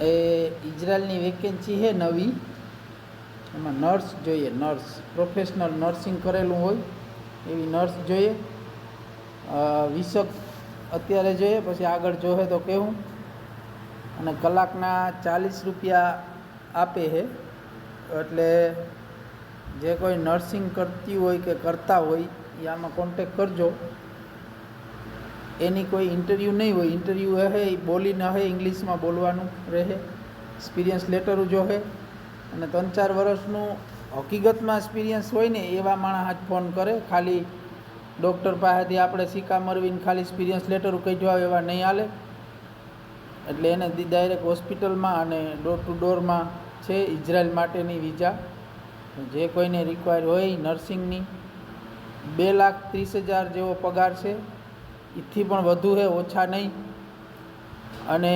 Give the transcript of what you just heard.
એ ઇઝરાયલની vacancy છે નવી, એમાં નર્સ જોઈએ, નર્સ પ્રોફેશનલ નર્સિંગ કરેલું હોય એવી નર્સ જોઈએ. વિસક અત્યારે જોઈએ, પછી આગળ જોવે તો કહેવું. અને કલાકના 40 રૂપિયા આપે છે. એટલે જે કોઈ નર્સિંગ કરતી હોય કે કરતા હોય એ આમાં કોન્ટેક કરજો. એની કોઈ ઇન્ટરવ્યૂ નહીં હોય, ઇન્ટરવ્યૂ હે એ બોલીને હે ઇંગ્લિશમાં બોલવાનું રહે. એક્સપિરિયન્સ લેટરું જોહે, અને 3-4 વર્ષનું હકીકતમાં એક્સપિરિયન્સ હોય ને એવા માણસ જ ફોન કરે. ખાલી ડૉક્ટર પાસેથી આપણે સિક્કા મરવીને ખાલી એક્સપિરિયન્સ લેટર કાઢવા એવા નહીં હાલે. એટલે એને ડાયરેક્ટ હોસ્પિટલમાં અને ડોર ટુ ડોરમાં છે ઇઝરાયલ માટેની વિઝા. જે કોઈને રિક્વાયર હોય નર્સિંગની 2,30,000 જેવો પગાર છે, એથી પણ વધુ છે, ઓછા નહીં. અને